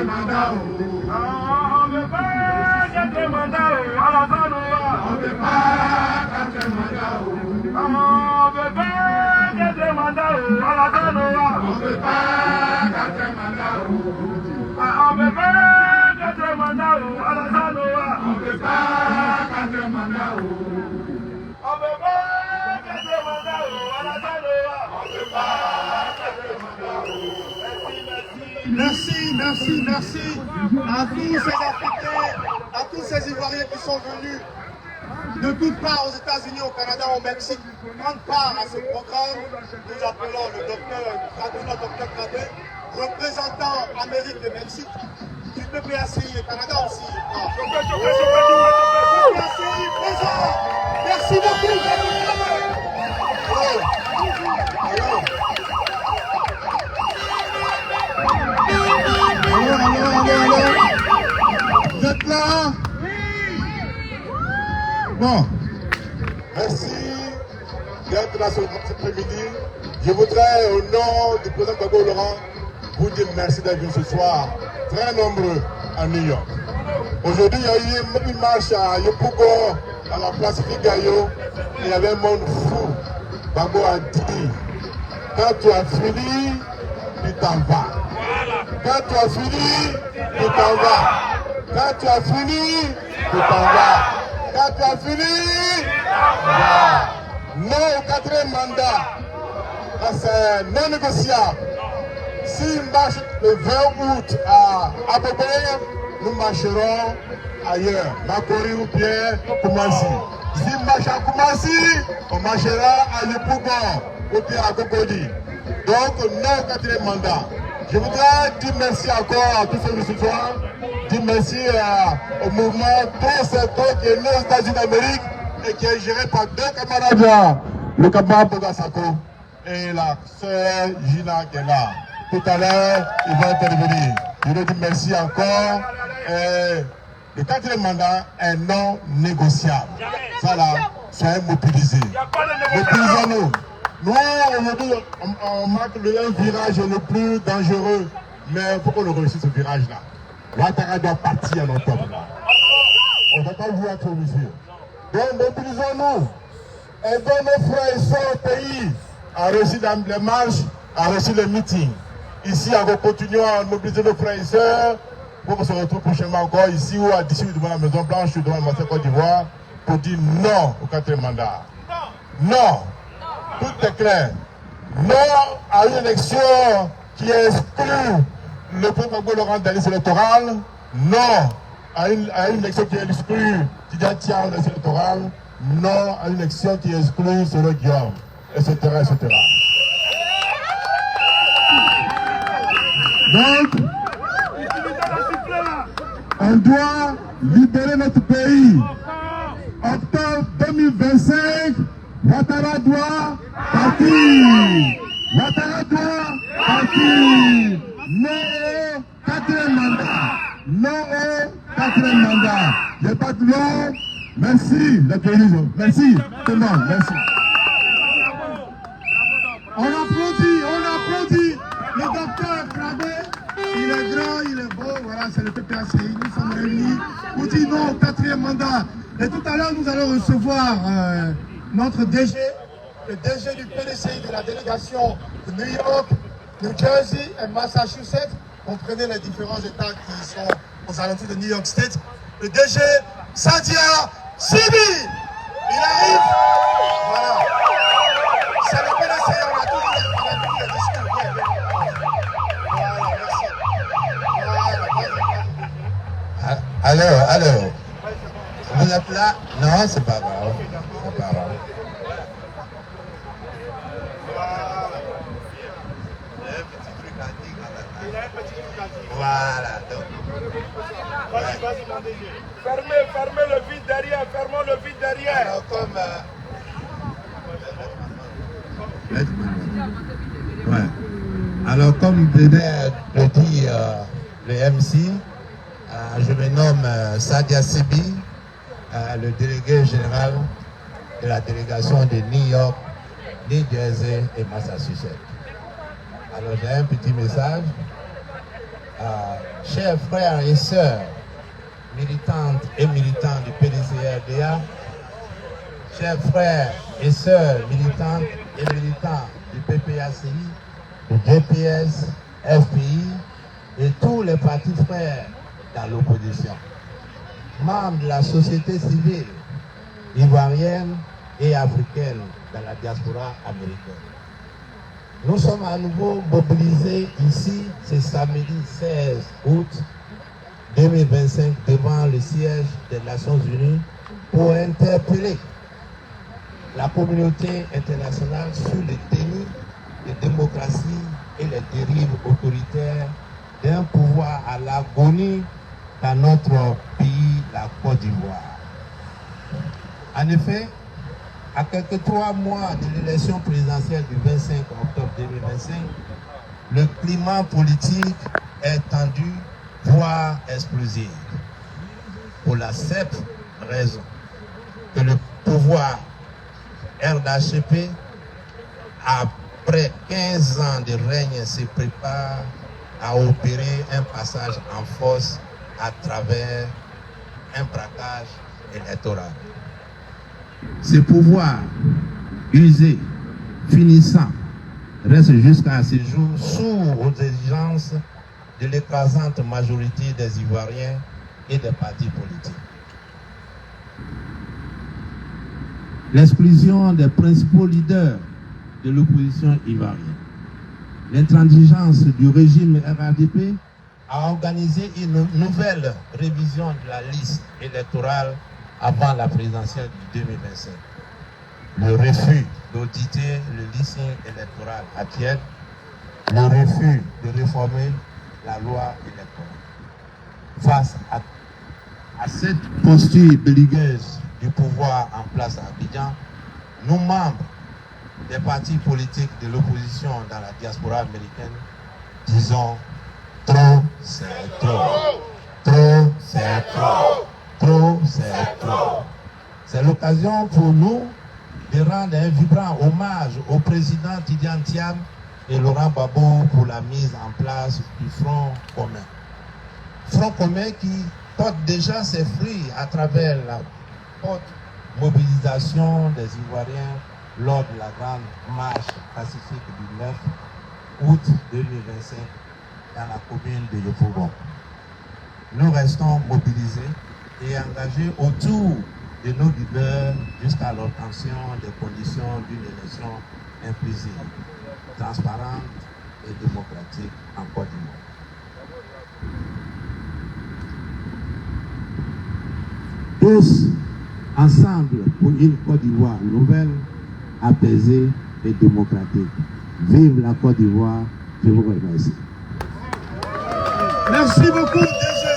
mandat. On ne veut pas quatre mandats. On ne veut pas quatre mandats. On ne veut pas quatre mandats. On ne veut pas quatre mandats. On ne veut pas quatre mandats. On ne veut pas quatre mandats. Merci à tous ces Africains, à tous ces Ivoiriens qui sont venus de toutes parts aux États-Unis, au Canada, au Mexique, prendre part à ce programme. Nous appelons le docteur Kradé, représentant Amérique et Mexique, du PPACI et Canada aussi. PPACI présent. Merci beaucoup. Allô. Vous êtes là? Bon. Merci d'être là cet après-midi. Je voudrais, au nom du président Gbagbo Laurent, vous dire merci d'être venu ce soir, très nombreux à New York. Aujourd'hui, il y a eu une marche à Yopougon, à la place Figayo, et il y avait un monde fou. Gbagbo a dit, quand tu as fini, tu t'en vas. Quand tu as fini, tu t'en vas. Quand tu as fini, tu t'en vas. Quand tu as fini, non au quatrième mandat. C'est non négociable. S'il marche le 20 août à Abobé, nous marcherons ailleurs. Makori ou bien Koumassi. S'il marche à Koumassi, on marchera à Yopougon ou bien à Gogodi. Donc, non au quatrième mandat. Je voudrais dire merci encore à tous ceux qui ce soir, dire merci au mouvement Pro-Sector qui est né aux États-Unis d'Amérique et qui est géré par deux camarades, le camarade Bogasako et la sœur Gina qui est là. Tout à l'heure, ils vont intervenir. Je voudrais dire merci encore. Le quatrième mandat est non négociable. Ça là, soyez mobilisés. Mobilisons-nous. Nous, aujourd'hui, on marque le virage le plus dangereux, mais il faut qu'on le réussisse ce virage-là. Ouattara doit partir en octobre. On ne va pas jouer à trop mesure. Donc, mobilisons-nous. Aidons nos frères et sœurs au pays à réussir les marches, à réussir les meetings. Ici, on continue à mobiliser nos frères et sœurs pour qu'on se retrouve prochainement encore ici ou d'ici devant la Maison Blanche, devant l'ambassade Côte d'Ivoire, pour dire non au quatrième mandat. Non. Tout est clair. Non à une élection qui exclut le peuple Gbagbo Laurent de la liste électorale. Non à une élection qui exclut Tidjane Thiam de la liste électorale. Non à une élection qui exclut Solo Guillaume, etc., etc. Donc, on doit libérer notre pays. Octobre 2025, Ouattara doit partir. Ouattara doit partir. Non au quatrième mandat. Non au quatrième mandat. Je n'ai pas de long. Merci d'être venu. Merci tout le monde. Merci. On applaudit le docteur Kradé. Il est grand, il est beau. Voilà, c'est le PPACI. Nous sommes réunis pour dire non au quatrième mandat. Et tout à l'heure, nous allons recevoir notre DG, le DG du PDCI de la délégation de New York, New Jersey et Massachusetts. Comprenez les différents États qui sont aux alentours de New York State. Le DG Sadia Sibi, il arrive. Voilà. C'est le PDCI, on a tous les discours. Voilà, merci. Alors, vous êtes là? Non, c'est pas grave. C'est pas grave. Voilà. Vas-y, mon DG. Fermez le vide derrière, fermons le vide derrière. Alors, comme... Alors, comme venait de dire le MC, je me nomme Sadia Sibi, le délégué général de la délégation de New York, New Jersey et Massachusetts. Alors j'ai un petit message. chers frères et sœurs, militantes et militants du PDCRDA, chers frères et sœurs militantes et militants du PPACI, du GPS, FPI et tous les partis frères dans l'opposition, membres de la société civile ivoirienne et africaine dans la diaspora américaine. Nous sommes à nouveau mobilisés ici ce samedi 16 août 2025 devant le siège des Nations Unies pour interpeller la communauté internationale sur le déni de démocratie et les dérives autoritaires d'un pouvoir à l'agonie dans notre pays, la Côte d'Ivoire. En effet, à quelques 3 mois de l'élection présidentielle du 25 octobre 2025, le climat politique est tendu, voire explosif. Pour la simple raison que le pouvoir RDHP, après 15 ans de règne, se prépare à opérer un passage en force à travers un braquage électoral. Ce pouvoir usé, finissant, reste jusqu'à ce jour sourd aux exigences de l'écrasante majorité des Ivoiriens et des partis politiques. L'exclusion des principaux leaders de l'opposition ivoirienne, l'intransigeance du régime RDP a organisé une nouvelle révision de la liste électorale avant la présidentielle de 2025. Le refus d'auditer le listing électoral actuel, le refus de réformer la loi électorale. Face à cette posture belliqueuse du pouvoir en place à Abidjan, nous, membres des partis politiques de l'opposition dans la diaspora américaine, disons trop, c'est trop. Trop, c'est trop. Trop, c'est trop. C'est l'occasion pour nous de rendre un vibrant hommage au président Tidiane Thiam et Laurent Gbagbo pour la mise en place du Front commun. Front commun qui porte déjà ses fruits à travers la forte mobilisation des Ivoiriens lors de la grande marche pacifique du 9 août 2025 dans la commune de Yopougon. Nous restons mobilisés et engagés autour de nos leaders jusqu'à l'obtention des conditions d'une élection inclusive, transparente et démocratique en Côte d'Ivoire. Tous ensemble pour une Côte d'Ivoire nouvelle, apaisée et démocratique. Vive la Côte d'Ivoire, je vous remercie. Merci beaucoup, DG.